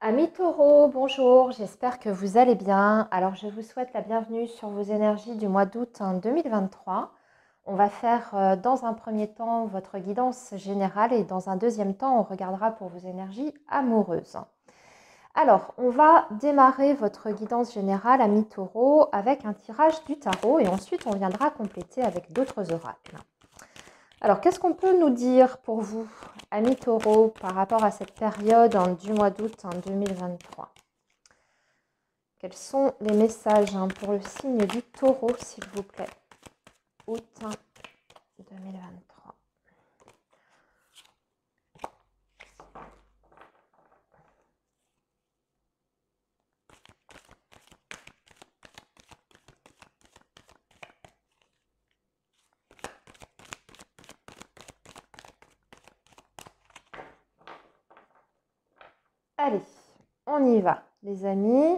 Amis taureaux, bonjour, j'espère que vous allez bien. Alors je vous souhaite la bienvenue sur vos énergies du mois d'août 2023. On va faire dans un premier temps votre guidance générale et dans un deuxième temps on regardera pour vos énergies amoureuses. Alors on va démarrer votre guidance générale amis taureaux avec un tirage du tarot et ensuite on viendra compléter avec d'autres oracles. Alors, qu'est-ce qu'on peut nous dire pour vous, amis taureaux, par rapport à cette période du mois d'août 2023? Quels sont les messages pour le signe du taureau, s'il vous plaît? Août 2023. Allez, on y va, les amis.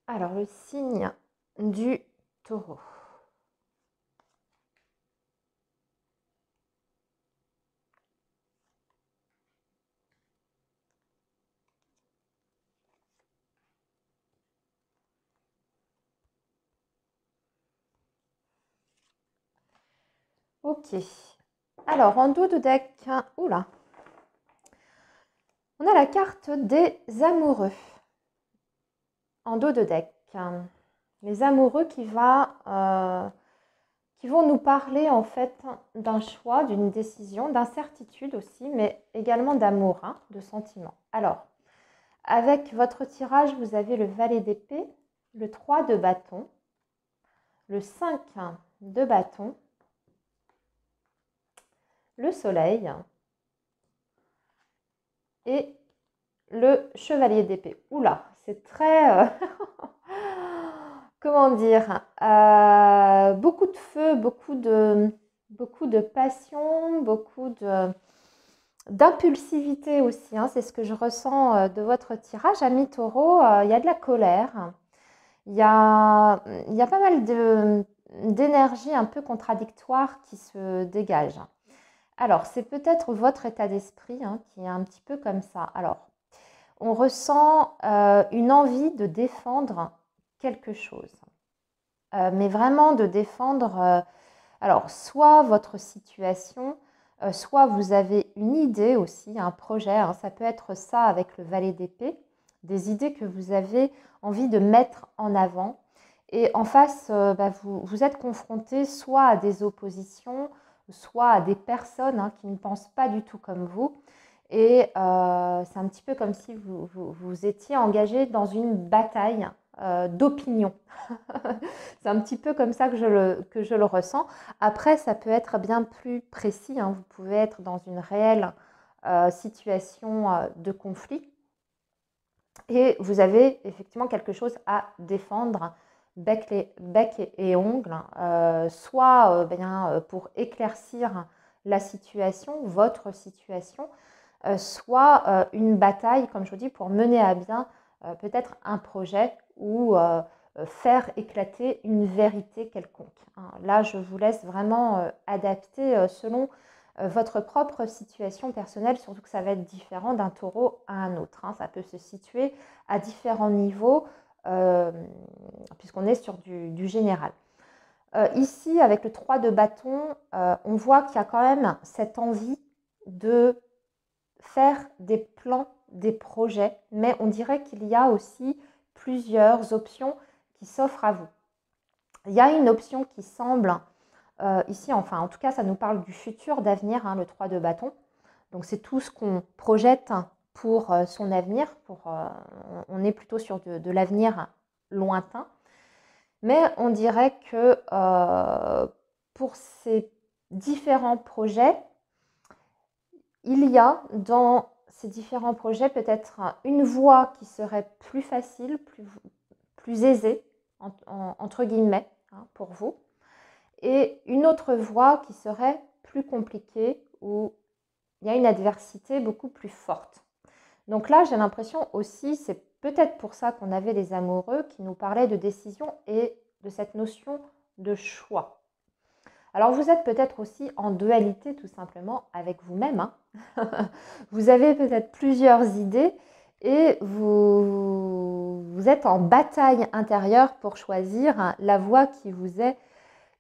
Alors, le signe du taureau. Ok. Alors, en dos de deck, oula, on a la carte des amoureux. En dos de deck, les amoureux qui vont nous parler en fait d'un choix, d'une décision, d'incertitude aussi, mais également d'amour, de sentiments. Alors, avec votre tirage, vous avez le valet d'épée, le 3 de bâton, le 5 de bâton, le soleil et le chevalier d'épée. Oula, c'est très... comment dire, beaucoup de feu, beaucoup de passion, beaucoup d'impulsivité aussi. C'est ce que je ressens de votre tirage. Amis taureau, il y a de la colère. Il y a pas mal d'énergie un peu contradictoire qui se dégage. Alors, c'est peut-être votre état d'esprit qui est un petit peu comme ça. Alors, on ressent une envie de défendre quelque chose. Mais vraiment de défendre, alors soit votre situation, soit vous avez une idée aussi, un projet, ça peut être ça avec le valet d'épée, des idées que vous avez envie de mettre en avant. Et en face, vous êtes confronté soit à des oppositions, soit à des personnes qui ne pensent pas du tout comme vous. Et c'est un petit peu comme si vous étiez engagé dans une bataille d'opinion. C'est un petit peu comme ça que je le ressens. Après, ça peut être bien plus précis. Vous pouvez être dans une réelle situation de conflit. Et vous avez effectivement quelque chose à défendre, bec et ongles, soit pour éclaircir la situation, votre situation, soit une bataille, comme je vous dis, pour mener à bien peut-être un projet ou faire éclater une vérité quelconque. Là, je vous laisse vraiment adapter selon votre propre situation personnelle, surtout que ça va être différent d'un taureau à un autre. Ça peut se situer à différents niveaux, puisqu'on est sur du général. Ici, avec le 3 de bâton, on voit qu'il y a quand même cette envie de faire des plans, des projets, mais on dirait qu'il y a aussi plusieurs options qui s'offrent à vous. Il y a une option qui semble, ici, enfin en tout cas ça nous parle du futur, d'avenir, le 3 de bâton. Donc c'est tout ce qu'on projette pour son avenir, on est plutôt sur de l'avenir lointain. Mais on dirait que pour ces différents projets, il y a dans ces différents projets peut-être une voie qui serait plus facile, plus aisée, entre guillemets, pour vous, et une autre voie qui serait plus compliquée, où il y a une adversité beaucoup plus forte. Donc là, j'ai l'impression aussi, c'est peut-être pour ça qu'on avait les amoureux qui nous parlaient de décision et de cette notion de choix. Alors vous êtes peut-être aussi en dualité tout simplement avec vous-même, hein. Vous avez peut-être plusieurs idées et vous êtes en bataille intérieure pour choisir la voie qui vous est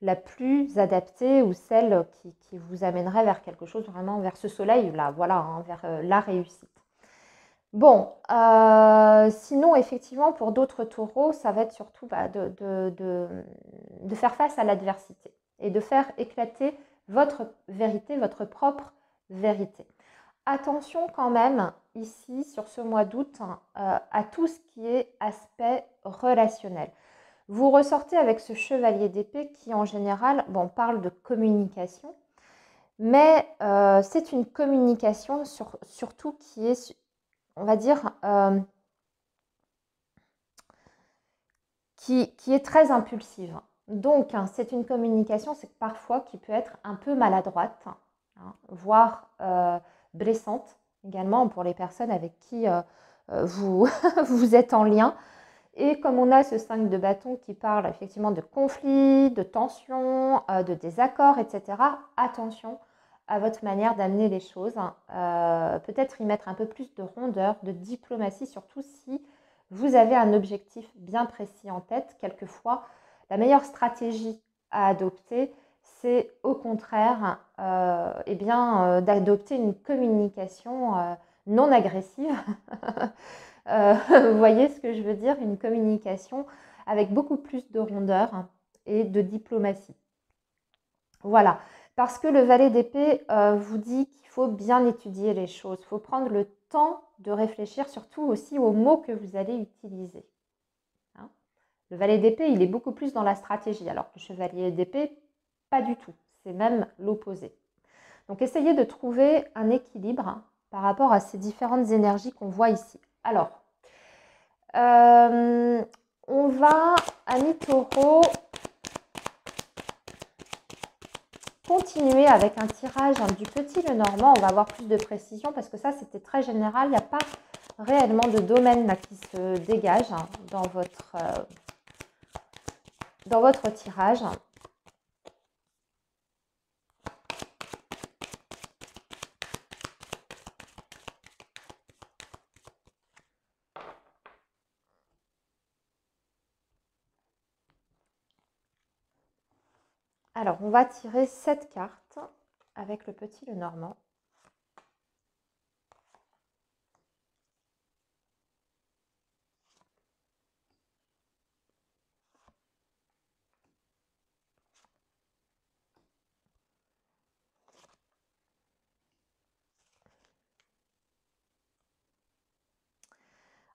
la plus adaptée ou celle qui vous amènerait vers quelque chose, vraiment vers ce soleil là, voilà, hein, vers la réussite. Bon, sinon effectivement pour d'autres taureaux, ça va être surtout de faire face à l'adversité et de faire éclater votre vérité, votre propre vérité. Attention quand même ici sur ce mois d'août à tout ce qui est aspect relationnel. Vous ressortez avec ce chevalier d'épée qui en général parle de communication, mais c'est une communication surtout qui est, on va dire, qui est très impulsive. Donc, c'est une communication, c'est parfois qui peut être un peu maladroite, hein, voire blessante également pour les personnes avec qui vous, vous êtes en lien. Et comme on a ce 5 de bâton qui parle effectivement de conflits, de tensions, de désaccords, etc., attention à votre manière d'amener les choses. Peut-être y mettre un peu plus de rondeur, de diplomatie, surtout si vous avez un objectif bien précis en tête. Quelquefois, la meilleure stratégie à adopter, c'est au contraire d'adopter une communication non agressive. Vous voyez ce que je veux dire? Une communication avec beaucoup plus de rondeur et de diplomatie. Voilà, parce que le valet d'épée vous dit qu'il faut bien étudier les choses. Il faut prendre le temps de réfléchir, surtout aussi aux mots que vous allez utiliser. Hein, le valet d'épée, il est beaucoup plus dans la stratégie, alors que le chevalier d'épée, pas du tout. C'est même l'opposé. Donc, essayez de trouver un équilibre par rapport à ces différentes énergies qu'on voit ici. Alors, on va, amis taureaux, continuer avec un tirage du petit Lenormand. On va avoir plus de précision parce que ça, c'était très général. Il n'y a pas réellement de domaine là, qui se dégage dans votre tirage. Alors, on va tirer 7 cartes avec le petit Lenormand.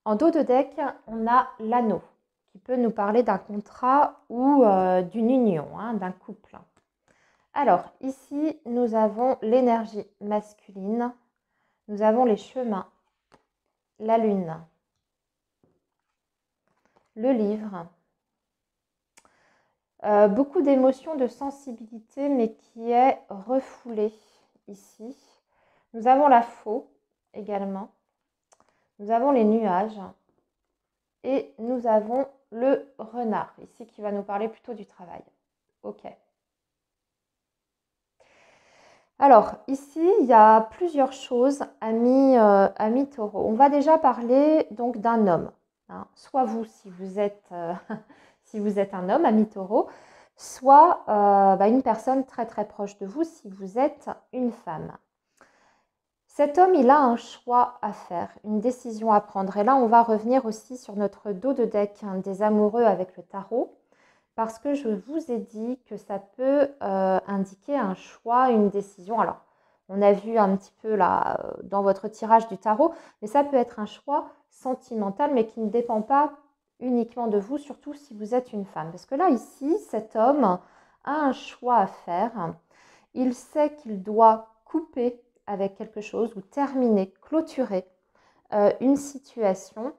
En dos de deck, on a l'anneau qui peut nous parler d'un contrat ou d'une union, hein, d'un couple. Alors, ici, nous avons l'énergie masculine, nous avons les chemins, la lune, le livre, beaucoup d'émotions, de sensibilité, mais qui est refoulée ici. Nous avons la faux également, nous avons les nuages et nous avons le renard, ici qui va nous parler plutôt du travail. Ok. Alors, ici, il y a plusieurs choses, amis taureaux. On va déjà parler donc d'un homme. Hein. Soit vous, si vous êtes un homme, ami taureau, soit une personne très très proche de vous si vous êtes une femme. Cet homme, il a un choix à faire, une décision à prendre. Et là, on va revenir aussi sur notre dos de deck des amoureux avec le tarot. Parce que je vous ai dit que ça peut indiquer un choix, une décision. Alors, on a vu un petit peu là dans votre tirage du tarot, mais ça peut être un choix sentimental, mais qui ne dépend pas uniquement de vous, surtout si vous êtes une femme. Parce que là, ici, cet homme a un choix à faire. Il sait qu'il doit couper avec quelque chose ou terminer, clôturer une situation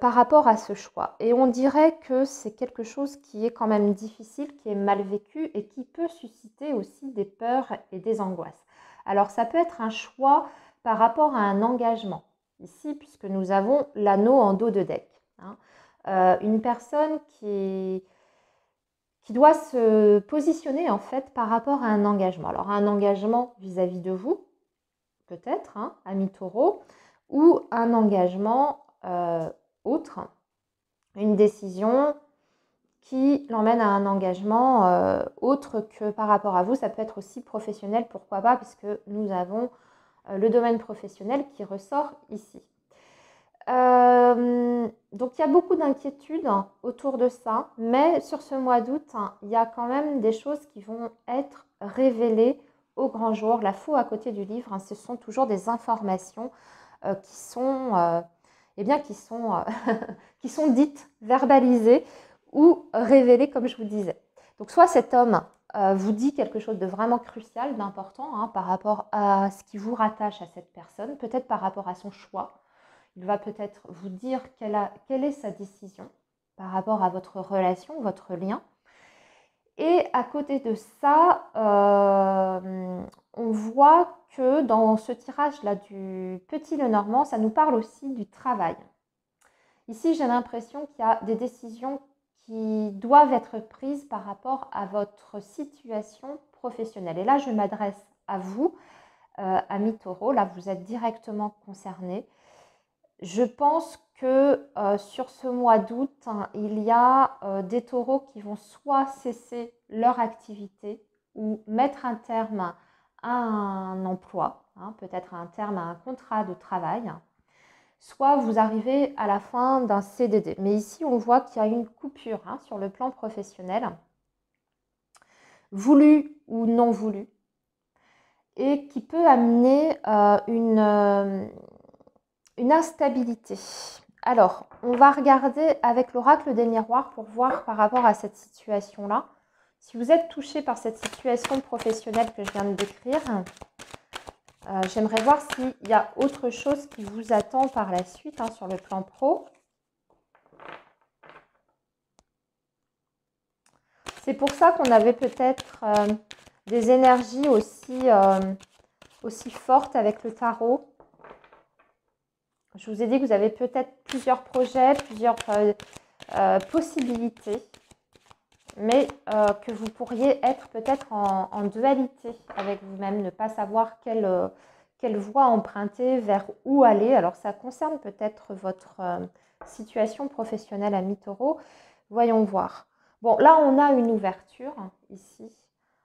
par rapport à ce choix. Et on dirait que c'est quelque chose qui est quand même difficile, qui est mal vécu et qui peut susciter aussi des peurs et des angoisses. Alors ça peut être un choix par rapport à un engagement, ici, puisque nous avons l'anneau en dos de deck. Hein. Une personne qui qui doit se positionner en fait par rapport à un engagement. Alors un engagement vis-à-vis de vous, peut-être, hein, ami Taureau, ou un engagement autre, une décision qui l'emmène à un engagement autre que par rapport à vous. Ça peut être aussi professionnel, pourquoi pas, puisque nous avons le domaine professionnel qui ressort ici. Donc il y a beaucoup d'inquiétudes autour de ça, mais sur ce mois d'août, il y a quand même des choses qui vont être révélées au grand jour. La faux à côté du livre, ce sont toujours des informations qui sont, qui sont dites, verbalisées ou révélées, comme je vous disais. Donc soit cet homme vous dit quelque chose de vraiment crucial, d'important, hein, par rapport à ce qui vous rattache à cette personne, peut-être par rapport à son choix. Il va peut-être vous dire quelle est sa décision par rapport à votre relation, votre lien. Et à côté de ça, on voit que dans ce tirage-là du Petit Lenormand, ça nous parle aussi du travail. Ici, j'ai l'impression qu'il y a des décisions qui doivent être prises par rapport à votre situation professionnelle. Et là, je m'adresse à vous, amis Taureau. Là, vous êtes directement concernés. Je pense que sur ce mois d'août, il y a des taureaux qui vont soit cesser leur activité ou mettre un terme à un emploi, hein, peut-être un terme à un contrat de travail, soit vous arrivez à la fin d'un CDD. Mais ici, on voit qu'il y a une coupure, hein, sur le plan professionnel, voulu ou non voulu, et qui peut amener une instabilité. Alors, on va regarder avec l'oracle des miroirs pour voir par rapport à cette situation-là. Si vous êtes touché par cette situation professionnelle que je viens de décrire, j'aimerais voir s'il y a autre chose qui vous attend par la suite, hein, sur le plan pro. C'est pour ça qu'on avait peut-être des énergies aussi fortes avec le tarot. Je vous ai dit que vous avez peut-être plusieurs projets, plusieurs possibilités, mais que vous pourriez être peut-être en dualité avec vous-même, ne pas savoir quelle voie emprunter, vers où aller. Alors ça concerne peut-être votre situation professionnelle, ami Taureau. Voyons voir. Bon, là on a une ouverture ici.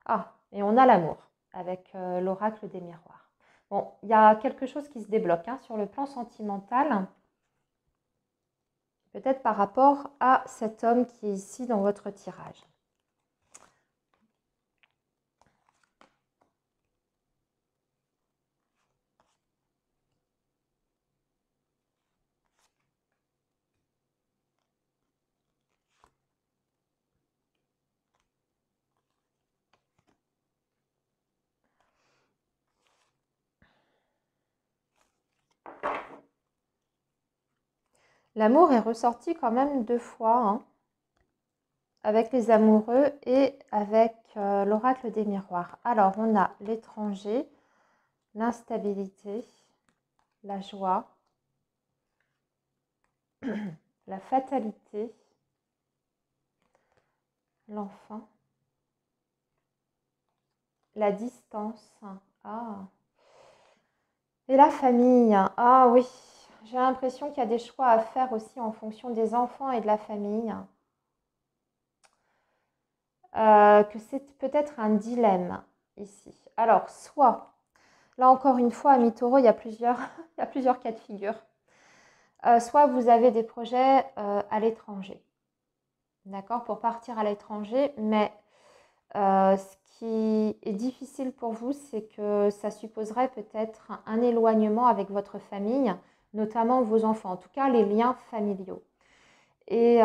Ah, et on a l'amour avec l'oracle des miroirs. Bon, il y a quelque chose qui se débloque, hein, sur le plan sentimental, peut-être par rapport à cet homme qui est ici dans votre tirage. L'amour est ressorti quand même 2 fois, hein, avec les amoureux et avec l'oracle des miroirs. Alors, on a l'étranger, l'instabilité, la joie, la fatalité, l'enfant, la distance, ah, et la famille. Ah oui, j'ai l'impression qu'il y a des choix à faire aussi en fonction des enfants et de la famille. Que c'est peut-être un dilemme ici. Alors, soit, là encore une fois, ami Taureau, il y a plusieurs, il y a plusieurs cas de figure. Soit vous avez des projets à l'étranger, d'accord, pour partir à l'étranger, mais ce qui est difficile pour vous, c'est que ça supposerait peut-être un éloignement avec votre famille, notamment vos enfants, en tout cas les liens familiaux. Et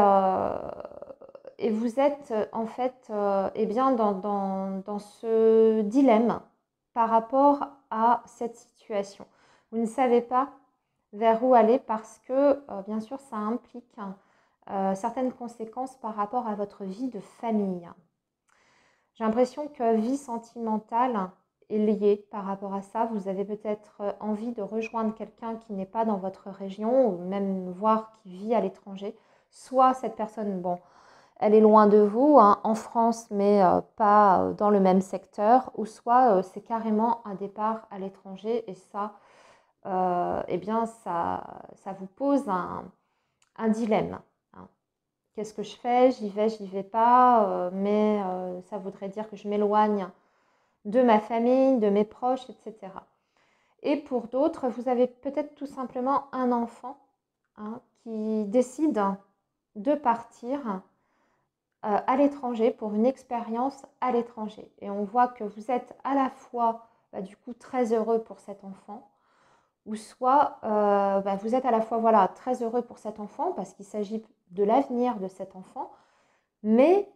vous êtes en fait eh bien, dans ce dilemme par rapport à cette situation. Vous ne savez pas vers où aller parce que bien sûr ça implique certaines conséquences par rapport à votre vie de famille. J'ai l'impression que vie sentimentale est liée par rapport à ça. Vous avez peut-être envie de rejoindre quelqu'un qui n'est pas dans votre région ou même voir qui vit à l'étranger. Soit cette personne, bon, elle est loin de vous, hein, en France, mais pas dans le même secteur, ou soit c'est carrément un départ à l'étranger, et ça, eh bien, ça vous pose un dilemme, hein. Qu'est-ce que je fais? J'y vais pas, mais ça voudrait dire que je m'éloigne de ma famille, de mes proches, etc. Et pour d'autres, vous avez peut-être tout simplement un enfant, hein, qui décide de partir à l'étranger pour une expérience à l'étranger. Et on voit que vous êtes à la fois du coup très heureux pour cet enfant, ou soit vous êtes à la fois voilà, très heureux pour cet enfant parce qu'il s'agit de l'avenir de cet enfant, mais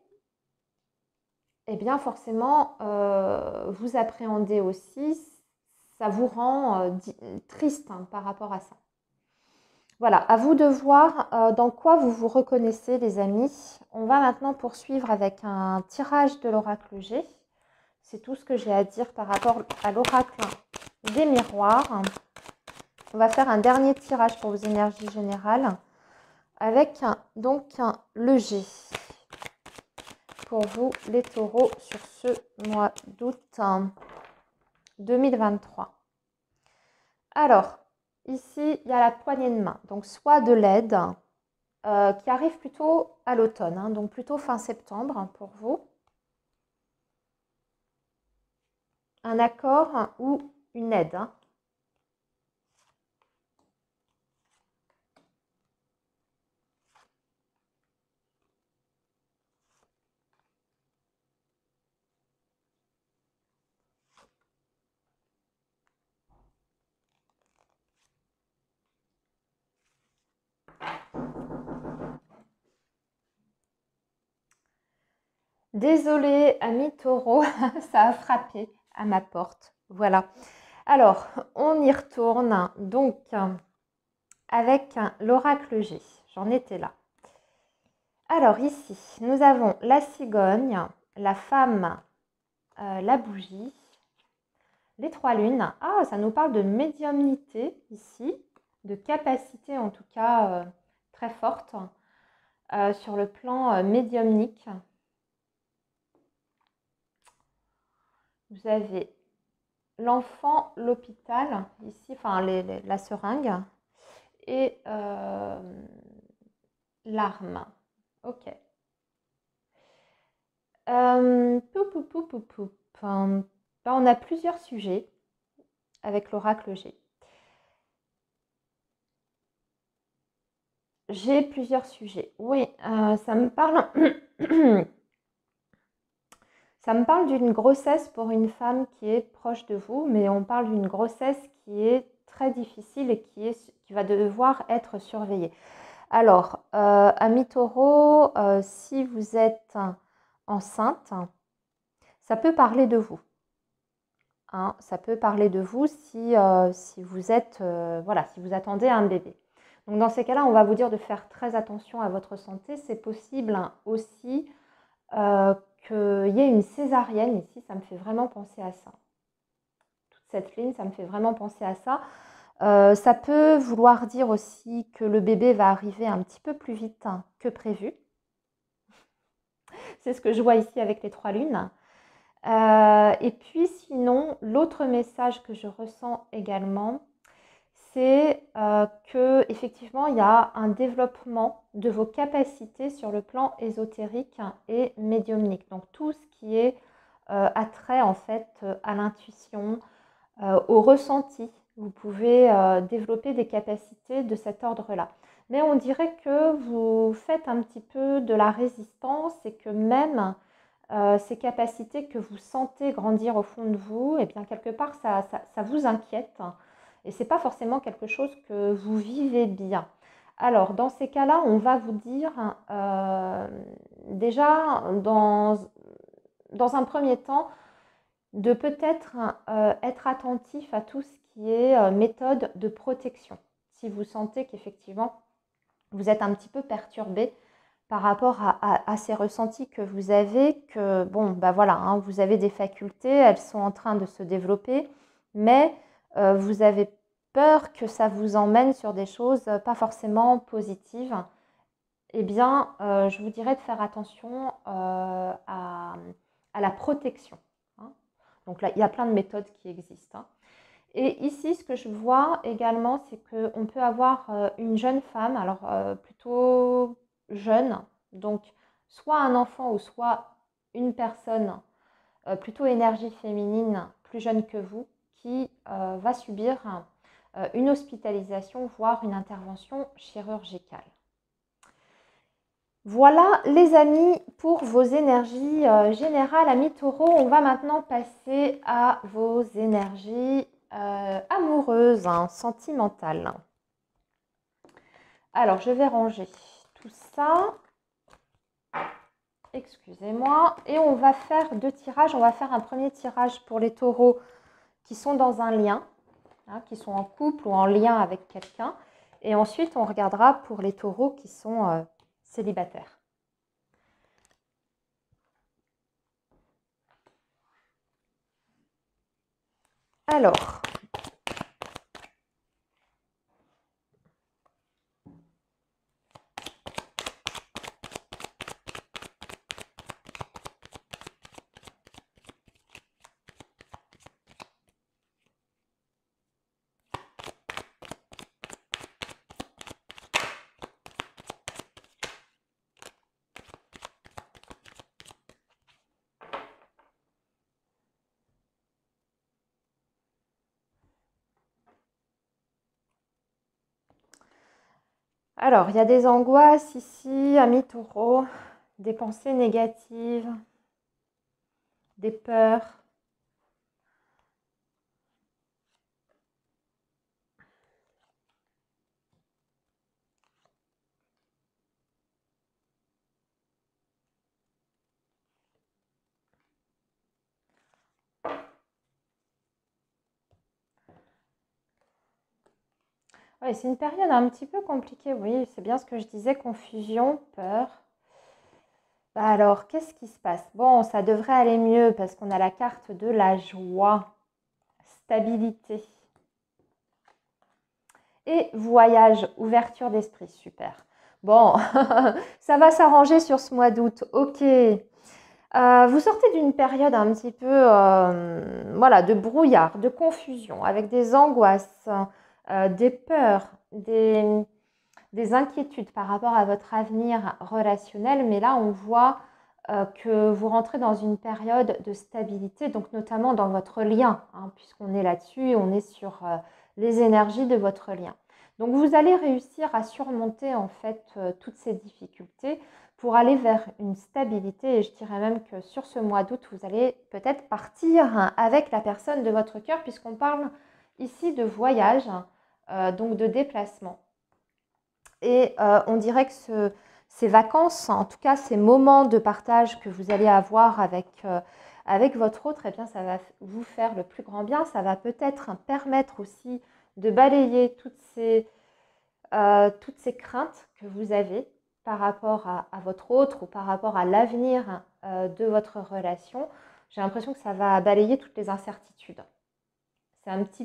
eh bien forcément vous appréhendez aussi, ça vous rend triste, hein, par rapport à ça. Voilà, à vous de voir dans quoi vous vous reconnaissez, les amis. On va maintenant poursuivre avec un tirage de l'oracle G. C'est tout ce que j'ai à dire par rapport à l'oracle des miroirs. On va faire un dernier tirage pour vos énergies générales avec donc le G. Pour vous, les taureaux, sur ce mois d'août 2023. Alors, ici, il y a la poignée de main. Donc, soit de l'aide qui arrive plutôt à l'automne, hein, donc plutôt fin septembre pour vous. Un accord ou une aide, hein. Désolée, ami taureau, ça a frappé à ma porte. Voilà. Alors, on y retourne. Donc, avec l'oracle G. J'en étais là. Alors, ici, nous avons la cigogne, la femme, la bougie, les trois lunes. Ah, ça nous parle de médiumnité ici, de capacité en tout cas très forte sur le plan médiumnique. Vous avez l'enfant, l'hôpital, ici, enfin la seringue, et l'arme. Ok. On a plusieurs sujets avec l'oracle G. J'ai plusieurs sujets. Oui, ça me parle. Ça me parle d'une grossesse pour une femme qui est proche de vous, mais on parle d'une grossesse qui est très difficile et qui va devoir être surveillée. Alors, ami taureau, si vous êtes enceinte, ça peut parler de vous, hein. Ça peut parler de vous si vous êtes, voilà, si vous attendez un bébé. Donc dans ces cas-là, on va vous dire de faire très attention à votre santé. C'est possible, hein, aussi qu'il y ait une césarienne ici, ça me fait vraiment penser à ça. Toute cette ligne, ça me fait vraiment penser à ça. Ça peut vouloir dire aussi que le bébé va arriver un petit peu plus vite que prévu. C'est ce que je vois ici avec les trois lunes. Et puis sinon, l'autre message que je ressens également, c'est que effectivement il y a un développement de vos capacités sur le plan ésotérique et médiumnique. Donc tout ce qui est attrait en fait à l'intuition, au ressenti. Vous pouvez développer des capacités de cet ordre-là. Mais on dirait que vous faites un petit peu de la résistance et que même ces capacités que vous sentez grandir au fond de vous, et bien quelque part ça vous inquiète. Et ce n'est pas forcément quelque chose que vous vivez bien. Alors, dans ces cas-là, on va vous dire, déjà, dans un premier temps, de peut-être être attentif à tout ce qui est méthode de protection. Si vous sentez qu'effectivement, vous êtes un petit peu perturbé par rapport à ces ressentis que vous avez, que bon, bah voilà, hein, vous avez des facultés, elles sont en train de se développer, mais vous avez peur que ça vous emmène sur des choses pas forcément positives. eh bien, je vous dirais de faire attention à la protection, hein. Donc là, il y a plein de méthodes qui existent, hein. Et ici, ce que je vois également, c'est qu'on peut avoir une jeune femme, alors plutôt jeune, donc soit un enfant ou soit une personne plutôt énergie féminine, plus jeune que vous, qui va subir une hospitalisation, voire une intervention chirurgicale. Voilà les amis pour vos énergies générales. Amis taureaux, on va maintenant passer à vos énergies amoureuses, hein, sentimentales. Alors, je vais ranger tout ça. Excusez-moi. Et on va faire deux tirages. On va faire un premier tirage pour les taureaux qui sont dans un lien, hein, qui sont en couple ou en lien avec quelqu'un. Et ensuite, on regardera pour les taureaux qui sont célibataires. Alors, il y a des angoisses ici, amis taureaux, des pensées négatives, des peurs. Oui, c'est une période un petit peu compliquée, oui, c'est bien ce que je disais, confusion, peur. Bah alors, qu'est-ce qui se passe? Bon, ça devrait aller mieux parce qu'on a la carte de la joie, stabilité et voyage, ouverture d'esprit, super. Bon, ça va s'arranger sur ce mois d'août, ok. Vous sortez d'une période un petit peu voilà, de brouillard, de confusion, avec des angoisses, des peurs, des inquiétudes par rapport à votre avenir relationnel. Mais là, on voit que vous rentrez dans une période de stabilité, donc notamment dans votre lien, hein, puisqu'on est là-dessus, on est sur les énergies de votre lien. Donc vous allez réussir à surmonter en fait toutes ces difficultés pour aller vers une stabilité, et je dirais même que sur ce mois d'août, vous allez peut-être partir avec la personne de votre cœur, puisqu'on parle ici de voyage, donc de déplacement. Et on dirait que ces vacances, en tout cas ces moments de partage que vous allez avoir avec votre autre, eh bien, ça va vous faire le plus grand bien. Ça va peut-être permettre aussi de balayer toutes ces craintes que vous avez par rapport à votre autre ou par rapport à l'avenir de votre relation. J'ai l'impression que ça va balayer toutes les incertitudes. C'est un petit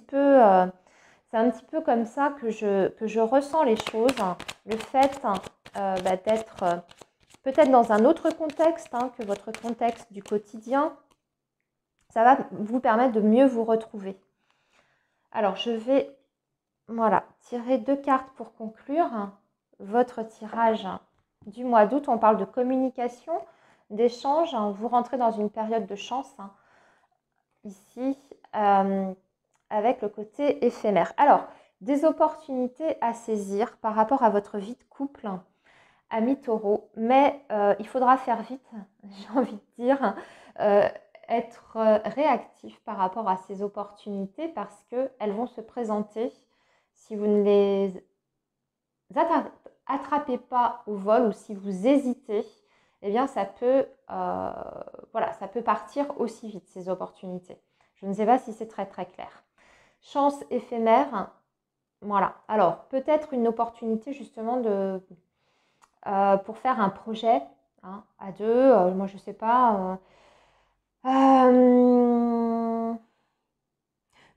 peu comme ça que je ressens les choses. Le fait d'être peut-être dans un autre contexte que votre contexte du quotidien, ça va vous permettre de mieux vous retrouver. Alors, je vais tirer deux cartes pour conclure votre tirage du mois d'août. On parle de communication, d'échange. Vous rentrez dans une période de chance ici. Avec le côté éphémère. Alors, des opportunités à saisir par rapport à votre vie de couple, amis taureau, mais il faudra faire vite, j'ai envie de dire, être réactif par rapport à ces opportunités parce qu'elles vont se présenter si vous ne les attrapez pas au vol ou si vous hésitez, eh bien ça peut partir aussi vite ces opportunités. Je ne sais pas si c'est très très clair. Chance éphémère, voilà. Alors, peut-être une opportunité justement pour faire un projet à deux. Moi, je ne sais pas.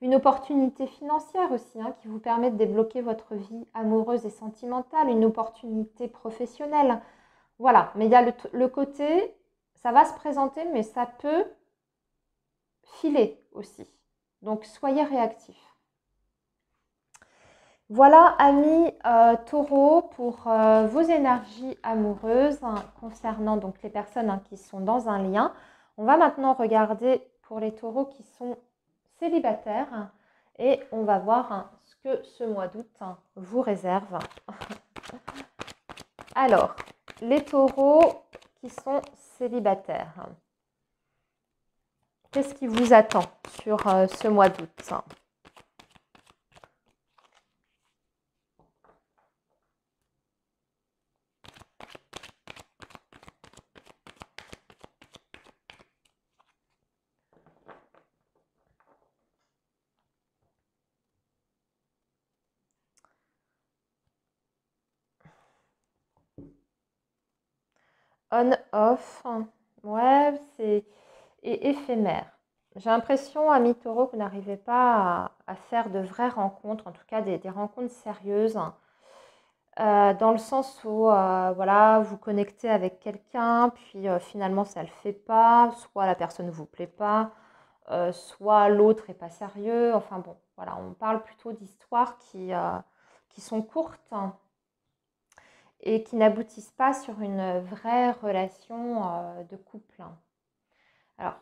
Une Une opportunité financière aussi, hein, qui vous permet de débloquer votre vie amoureuse et sentimentale, une opportunité professionnelle. Voilà, mais il y a le côté, ça va se présenter, mais ça peut filer aussi. Donc, soyez réactifs. Voilà, amis taureaux, pour vos énergies amoureuses concernant donc les personnes qui sont dans un lien. On va maintenant regarder pour les taureaux qui sont célibataires et on va voir ce que ce mois d'août vous réserve. Alors, les taureaux qui sont célibataires, qu'est-ce qui vous attend sur ce mois d'août ? On-off, ouais, c'est éphémère. J'ai l'impression, amis taureaux, que vous n'arrivez pas à faire de vraies rencontres, en tout cas des rencontres sérieuses, dans le sens où voilà, vous connectez avec quelqu'un, puis finalement ça ne le fait pas, soit la personne ne vous plaît pas, soit l'autre n'est pas sérieux. Enfin bon, voilà, on parle plutôt d'histoires qui sont courtes et qui n'aboutissent pas sur une vraie relation de couple. Alors,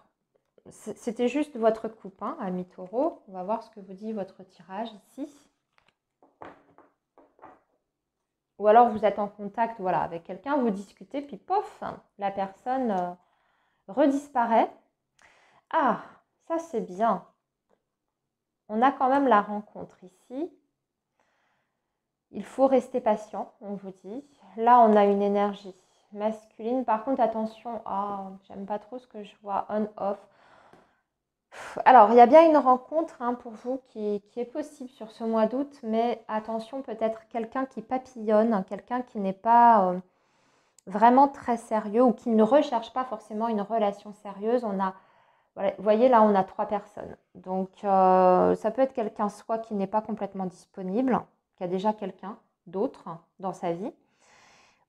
c'était juste votre coupe, hein, amis taureaux. On va voir ce que vous dit votre tirage ici. Ou alors vous êtes en contact, voilà, avec quelqu'un, vous discutez, puis pof, la personne redisparaît. Ah, ça c'est bien. On a quand même la rencontre ici. Il faut rester patient, on vous dit. Là, on a une énergie masculine. Par contre, attention, j'aime pas trop ce que je vois, on-off. Alors, il y a bien une rencontre pour vous qui est possible sur ce mois d'août, mais attention, peut-être quelqu'un qui papillonne, quelqu'un qui n'est pas vraiment très sérieux ou qui ne recherche pas forcément une relation sérieuse. Voilà, vous voyez, là, on a 3 personnes. Donc, ça peut être quelqu'un soit qui n'est pas complètement disponible, qui a déjà quelqu'un d'autre dans sa vie,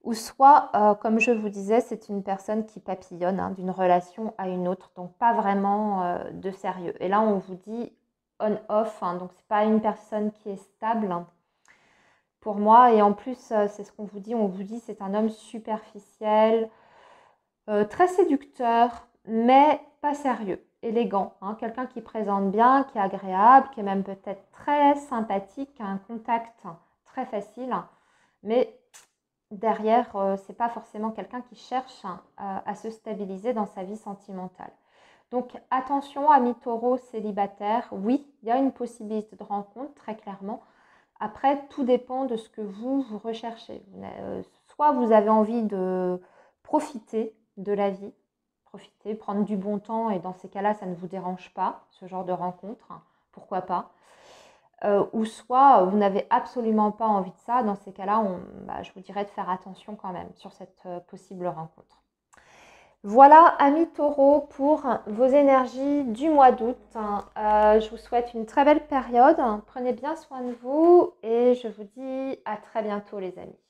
ou soit, comme je vous disais, c'est une personne qui papillonne d'une relation à une autre, donc pas vraiment de sérieux. Et là, on vous dit on-off, donc c'est pas une personne qui est stable pour moi. Et en plus, c'est ce qu'on vous dit, c'est un homme superficiel, très séducteur, mais pas sérieux, élégant. Quelqu'un qui présente bien, qui est agréable, qui est même peut-être très sympathique, qui a un contact très facile, mais derrière, c'est pas forcément quelqu'un qui cherche à se stabiliser dans sa vie sentimentale. Donc attention, amis taureaux célibataires, oui, il y a une possibilité de rencontre, très clairement. Après, tout dépend de ce que vous recherchez. Soit vous avez envie de profiter de la vie, profiter, prendre du bon temps, et dans ces cas-là, ça ne vous dérange pas, ce genre de rencontre, pourquoi pas. Ou soit vous n'avez absolument pas envie de ça. Dans ces cas-là, je vous dirais de faire attention quand même sur cette possible rencontre. Voilà, amis taureaux, pour vos énergies du mois d'août. Je vous souhaite une très belle période. Prenez bien soin de vous et je vous dis à très bientôt, les amis.